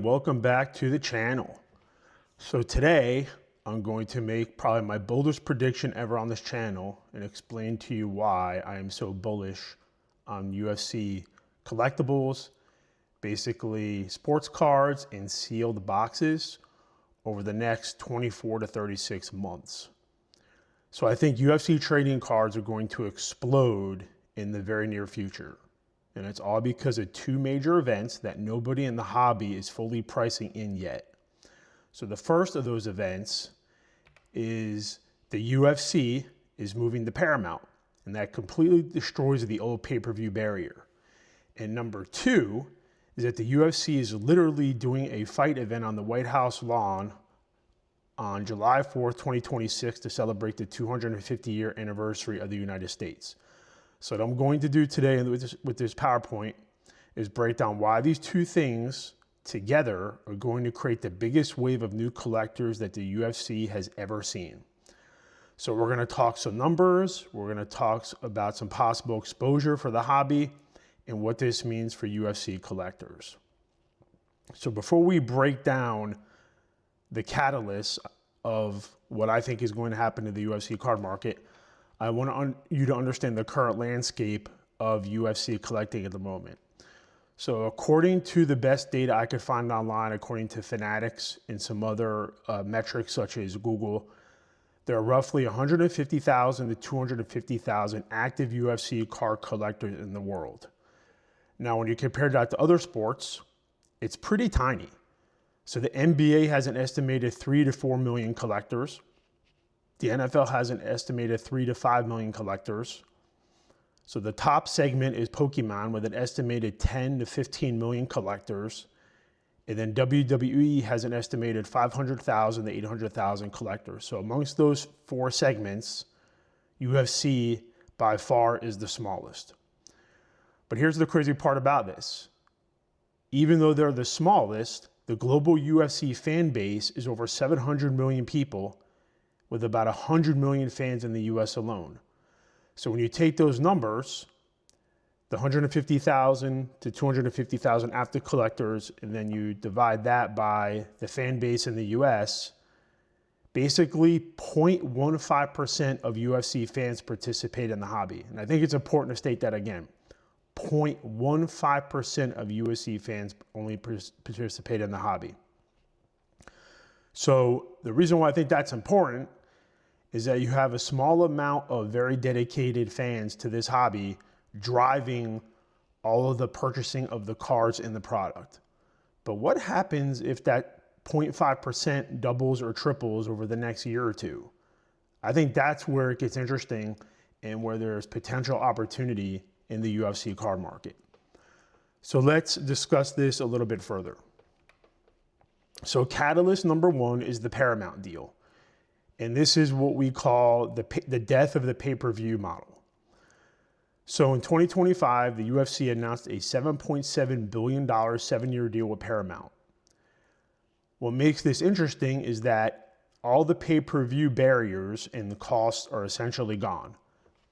Welcome back to the channel. So today I'm going to make probably my boldest prediction ever on this channel and explain to you why I am so bullish on UFC collectibles, basically sports cards and sealed boxes over the next 24 to 36 months. So I think UFC trading cards are going to explode in the very near future. And it's all because of two major events that nobody in the hobby is fully pricing in yet. So the first of those events is the UFC is moving to Paramount, and that completely destroys the old pay-per-view barrier. And number two is that the UFC is literally doing a fight event on the White House lawn on July 4th, 2026 to celebrate the 250-year anniversary of the United States. So what I'm going to do today with this PowerPoint is break down why these two things together are going to create the biggest wave of new collectors that the UFC has ever seen. So we're going to talk some numbers, we're going to talk about some possible exposure for the hobby and what this means for UFC collectors. So before we break down the catalyst of what I think is going to happen to the UFC card market, I want you to understand the current landscape of UFC collecting at the moment. So according to the best data I could find online, according to Fanatics and some other metrics such as Google, there are roughly 150,000 to 250,000 active UFC card collectors in the world. Now, when you compare that to other sports, it's pretty tiny. So the NBA has an estimated 3 to 4 million collectors. The NFL has an estimated 3 to 5 million collectors. So the top segment is Pokemon with an estimated 10 to 15 million collectors. And then WWE has an estimated 500,000 to 800,000 collectors. So amongst those four segments, UFC by far is the smallest. But here's the crazy part about this. Even though they're the smallest, the global UFC fan base is over 700 million people, with about 100 million fans in the US alone. So when you take those numbers, the 150,000 to 250,000 active collectors, and then you divide that by the fan base in the US, basically 0.15% of UFC fans participate in the hobby. And I think it's important to state that again. 0.15% of UFC fans only participate in the hobby. So the reason why I think that's important is that you have a small amount of very dedicated fans to this hobby driving all of the purchasing of the cards in the product. But what happens if that 0.5% doubles or triples over the next year or two? I think that's where it gets interesting and where there's potential opportunity in the UFC card market. So let's discuss this a little bit further. So catalyst number one is the Paramount deal. And this is what we call the death of the pay-per-view model. So in 2025, the UFC announced a $7.7 billion 7-year deal with Paramount. What makes this interesting is that all the pay-per-view barriers and the costs are essentially gone.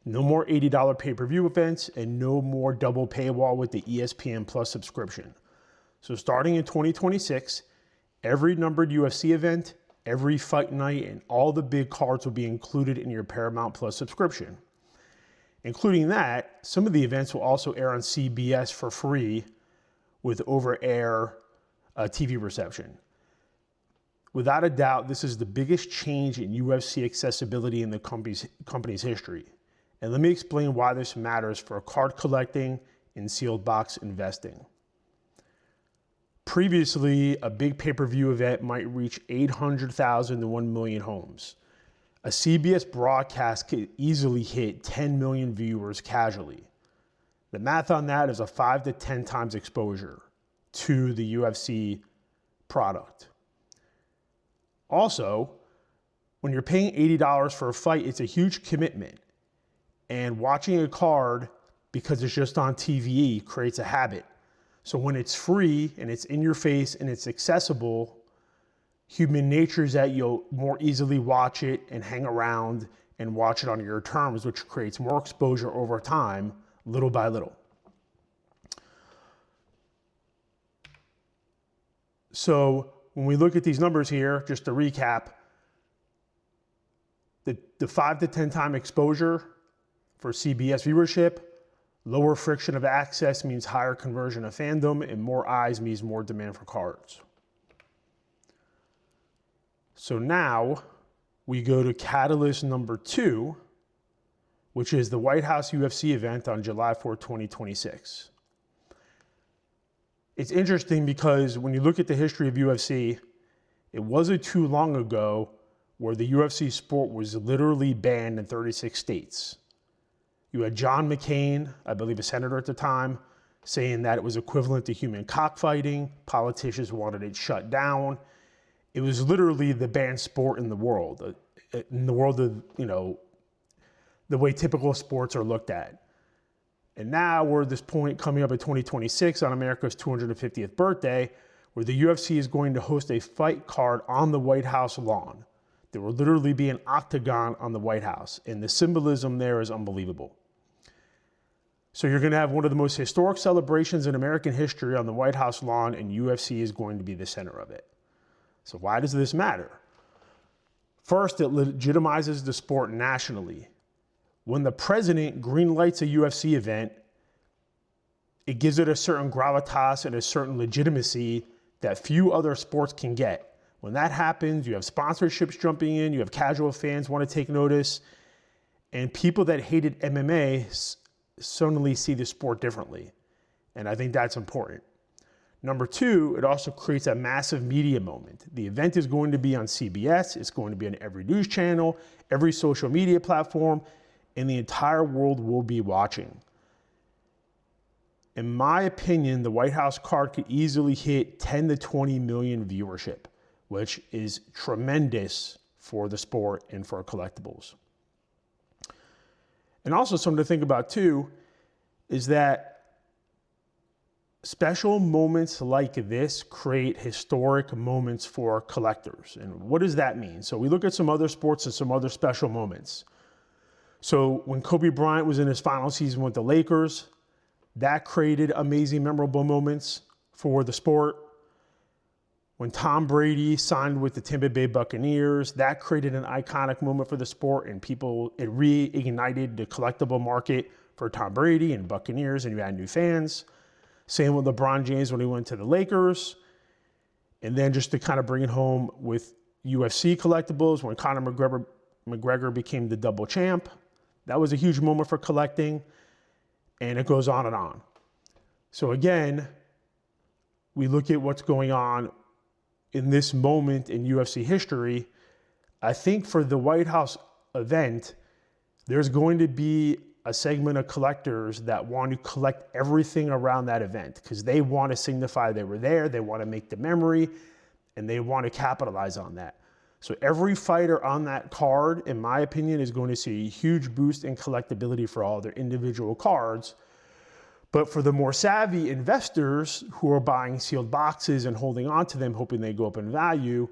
No more $80 pay-per-view events and no more double paywall with the ESPN Plus subscription. So starting in 2026, every numbered UFC event, every fight night, and all the big cards will be included in your Paramount Plus subscription. Including that, some of the events will also air on CBS for free with over-air TV reception. Without a doubt, this is the biggest change in UFC accessibility in the company's history. And let me explain why this matters for card collecting and sealed box investing. Previously, a big pay-per-view event might reach 800,000 to 1 million homes. A CBS broadcast could easily hit 10 million viewers casually. The math on that is a 5 to 10 times exposure to the UFC product. Also, when you're paying $80 for a fight, it's a huge commitment. And watching a card because it's just on TV creates a habit. So when it's free and it's in your face and it's accessible, human nature is that you'll more easily watch it and hang around and watch it on your terms, which creates more exposure over time, little by little. So when we look at these numbers here, just to recap, the 5 to 10 time exposure for CBS viewership, lower friction of access means higher conversion of fandom, and more eyes means more demand for cards. So now we go to catalyst number 2, which is the White House UFC event on July 4, 2026. It's interesting because when you look at the history of UFC, it wasn't too long ago where the UFC sport was literally banned in 36 states. You had John McCain, I believe a senator at the time, saying that it was equivalent to human cockfighting. Politicians wanted it shut down. It was literally the banned sport in the world of, the way typical sports are looked at. And now we're at this point coming up in 2026 on America's 250th birthday, where the UFC is going to host a fight card on the White House lawn. There will literally be an octagon on the White House, and the symbolism there is unbelievable. So you're going to have one of the most historic celebrations in American history on the White House lawn, and UFC is going to be the center of it. So why does this matter? First, it legitimizes the sport nationally. When the president greenlights a UFC event, it gives it a certain gravitas and a certain legitimacy that few other sports can get. When that happens, you have sponsorships jumping in, you have casual fans want to take notice, and people that hated MMA suddenly see the sport differently. And I think that's important. Number 2, it also creates a massive media moment. The event is going to be on CBS, it's going to be on every news channel, every social media platform, and the entire world will be watching. In my opinion, the White House card could easily hit 10 to 20 million viewership, which is tremendous for the sport and for collectibles. And also something to think about too is that special moments like this create historic moments for collectors. And what does that mean? So we look at some other sports and some other special moments. So when Kobe Bryant was in his final season with the Lakers, that created amazing, memorable moments for the sport. When Tom Brady signed with the Tampa Bay Buccaneers, that created an iconic moment for the sport, and it reignited the collectible market for Tom Brady and Buccaneers, and you had new fans. Same with LeBron James when he went to the Lakers. And then just to kind of bring it home with UFC collectibles, when Conor McGregor became the double champ, that was a huge moment for collecting, and it goes on and on. So again, we look at what's going on in this moment in UFC history. I think for the White House event, there's going to be a segment of collectors that want to collect everything around that event because they want to signify they were there, they want to make the memory, and they want to capitalize on that. So every fighter on that card, in my opinion, is going to see a huge boost in collectability for all their individual cards. But for the more savvy investors who are buying sealed boxes and holding on to them, hoping they go up in value,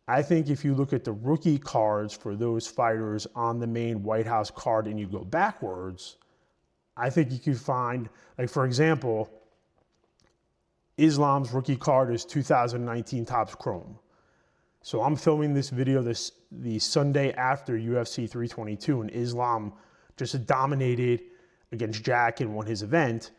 I think if you look at the rookie cards for those fighters on the main White House card and you go backwards, I think you could find, like for example, Islam's rookie card is 2019 Topps Chrome. So I'm filming this video the Sunday after UFC 322, and Islam just dominated against Jack and won his event.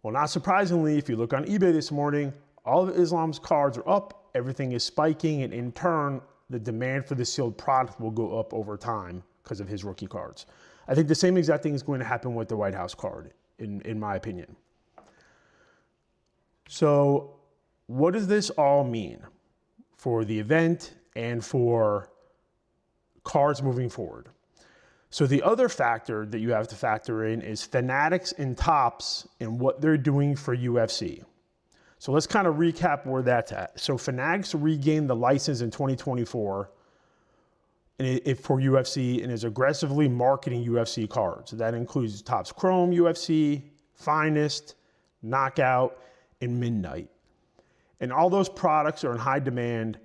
Well, not surprisingly, if you look on eBay this morning, all of Islam's cards are up, everything is spiking, and in turn, the demand for the sealed product will go up over time because of his rookie cards. I think the same exact thing is going to happen with the White House card, in my opinion. So what does this all mean for the event and for cards moving forward? So the other factor that you have to factor in is Fanatics and Topps and what they're doing for UFC. So let's kind of recap where that's at. So Fanatics regained the license in 2024 for UFC and is aggressively marketing UFC cards. That includes Topps Chrome UFC, Finest, Knockout, and Midnight. And all those products are in high demand.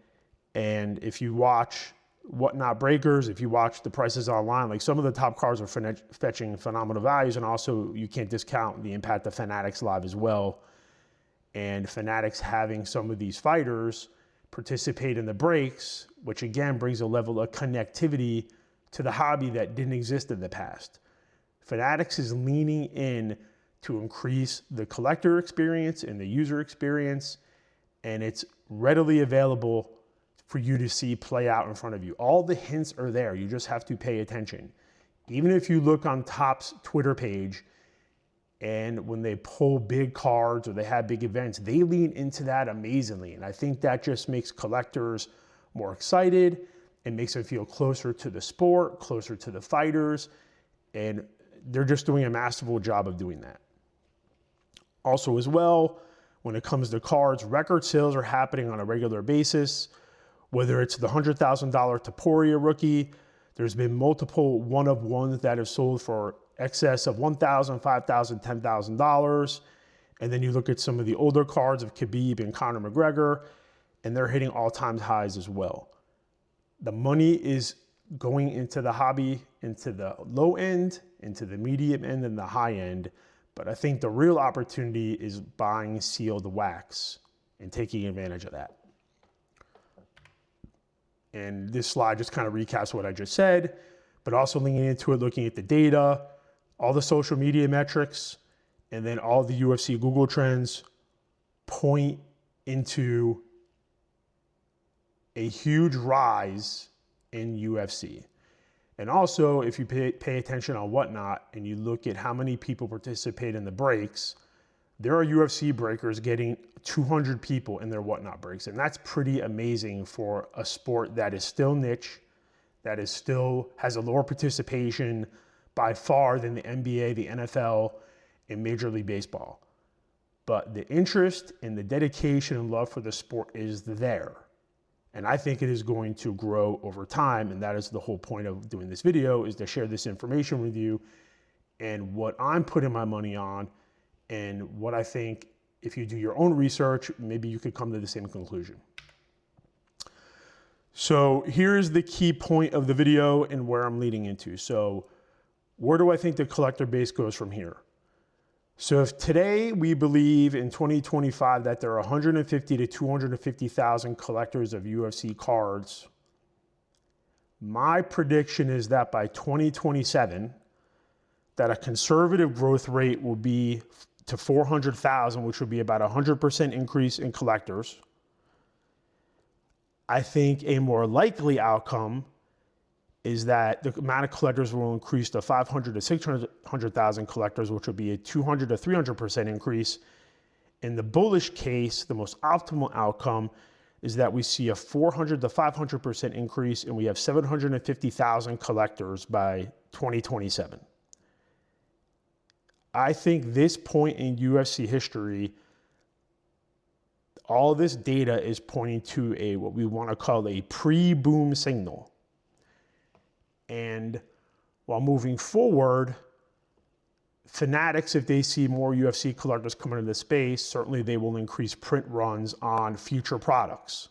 And if you watch Whatnot Breakers, if you watch the prices online, like some of the top cards are fetching phenomenal values, and also you can't discount the impact of Fanatics Live as well. and Fanatics having some of these fighters participate in the breaks, which again brings a level of connectivity to the hobby that didn't exist in the past. Fanatics is leaning in to increase the collector experience and the user experience, and it's readily available for you to see play out in front of you. All the hints are there. You just have to pay attention. Even if you look on Topps Twitter page, and when they pull big cards or they have big events, they lean into that amazingly. And I think that just makes collectors more excited. It makes them feel closer to the sport, closer to the fighters, and they're just doing a masterful job of doing that. Also as well, when it comes to cards, record sales are happening on a regular basis. Whether it's the $100,000 Taporia rookie, there's been multiple one-of-ones that have sold for excess of $1,000, $5,000, $10,000. And then you look at some of the older cards of Khabib and Conor McGregor, and they're hitting all-time highs as well. The money is going into the hobby, into the low end, into the medium end, and the high end. But I think the real opportunity is buying sealed wax and taking advantage of that. And this slide just kind of recaps what I just said, but also leaning into it, looking at the data, all the social media metrics, and then all the UFC Google trends point into a huge rise in UFC. And also, if you pay attention on Whatnot and you look at how many people participate in the breaks, there are UFC breakers getting 200 people in their Whatnot breaks. And that's pretty amazing for a sport that is still niche, that is still has a lower participation by far than the NBA, the NFL, and Major League Baseball. But the interest and the dedication and love for the sport is there. And I think it is going to grow over time. And that is the whole point of doing this video, is to share this information with you and what I'm putting my money on, and what I think, if you do your own research, maybe you could come to the same conclusion. So here's the key point of the video and where I'm leading into. So where do I think the collector base goes from here? So if today we believe in 2025 that there are 150 to 250,000 collectors of UFC cards, my prediction is that by 2027, that a conservative growth rate will be to 400,000, which would be about a 100% increase in collectors. I think a more likely outcome is that the amount of collectors will increase to 500 to 600,000 collectors, which would be a 200 to 300% increase. In the bullish case, the most optimal outcome is that we see a 400 to 500% increase, and we have 750,000 collectors by 2027. I think this point in UFC history, all this data is pointing to a what we want to call a pre-boom signal. And while moving forward, Fanatics, if they see more UFC collectors coming into the space, certainly they will increase print runs on future products.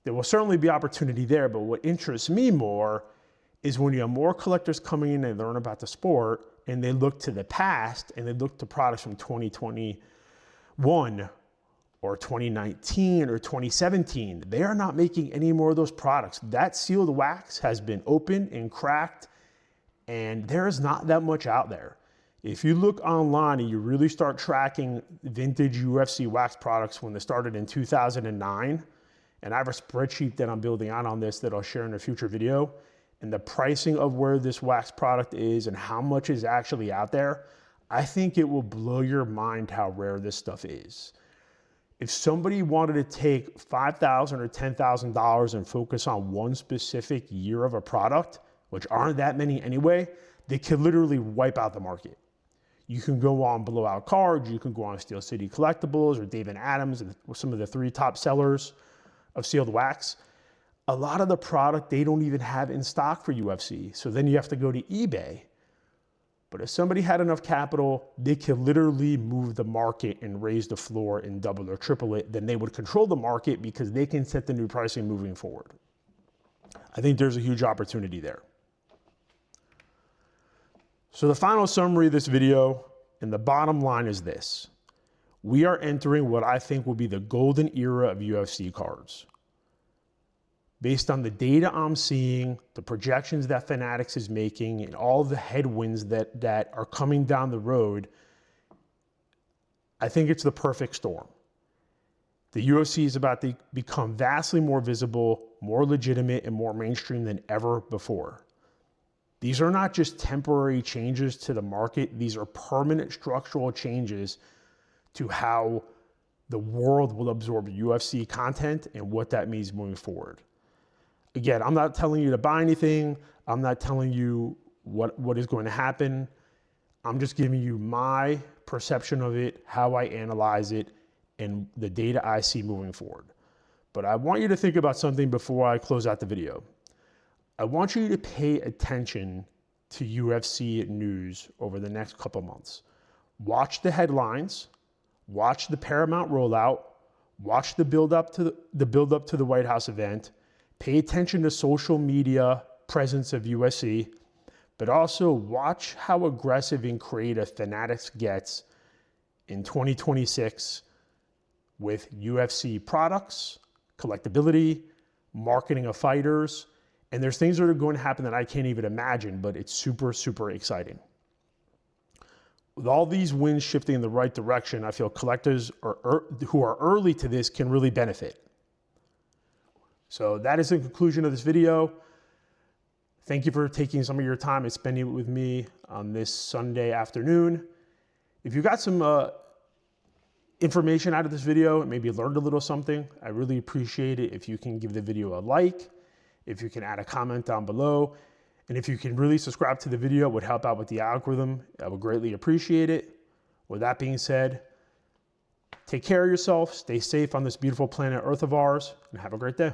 There will certainly be opportunity there, but what interests me more is when you have more collectors coming in and learn about the sport, and they look to the past and they look to products from 2021 or 2019 or 2017. They are not making any more of those products. That sealed wax has been opened and cracked, and there is not that much out there. If you look online and you really start tracking vintage UFC wax products when they started in 2009, and I have a spreadsheet that I'm building out on this that I'll share in a future video, and the pricing of where this wax product is and how much is actually out there, I think it will blow your mind how rare this stuff is. If somebody wanted to take $5,000 or $10,000 and focus on one specific year of a product, which aren't that many anyway, they could literally wipe out the market. You can go on Blowout Cards, you can go on Steel City Collectibles or David Adams, and some of the 3 top sellers of sealed wax. A lot of the product they don't even have in stock for UFC. So then you have to go to eBay. But if somebody had enough capital, they could literally move the market and raise the floor and double or triple it. Then they would control the market because they can set the new pricing moving forward. I think there's a huge opportunity there. So the final summary of this video and the bottom line is this. We are entering what I think will be the golden era of UFC cards. Based on the data I'm seeing, the projections that Fanatics is making, and all the headwinds that are coming down the road, I think it's the perfect storm. The UFC is about to become vastly more visible, more legitimate, and more mainstream than ever before. These are not just temporary changes to the market. These are permanent structural changes to how the world will absorb UFC content and what that means moving forward. Again, I'm not telling you to buy anything. I'm not telling you what is going to happen. I'm just giving you my perception of it, how I analyze it, and the data I see moving forward. But I want you to think about something before I close out the video. I want you to pay attention to UFC news over the next couple months. Watch the headlines, watch the Paramount rollout, watch the build up to the White House event, pay attention to social media presence of UFC, but also watch how aggressive and creative Fanatics gets in 2026 with UFC products, collectability, marketing of fighters, and there's things that are going to happen that I can't even imagine, but it's super, super exciting. With all these winds shifting in the right direction, I feel collectors who are early to this can really benefit. So that is the conclusion of this video. Thank you for taking some of your time and spending it with me on this Sunday afternoon. If you got some information out of this video and maybe learned a little something, I really appreciate it if you can give the video a like, if you can add a comment down below, and if you can really subscribe to the video, it would help out with the algorithm. I would greatly appreciate it. With that being said, take care of yourself, stay safe on this beautiful planet Earth of ours, and have a great day.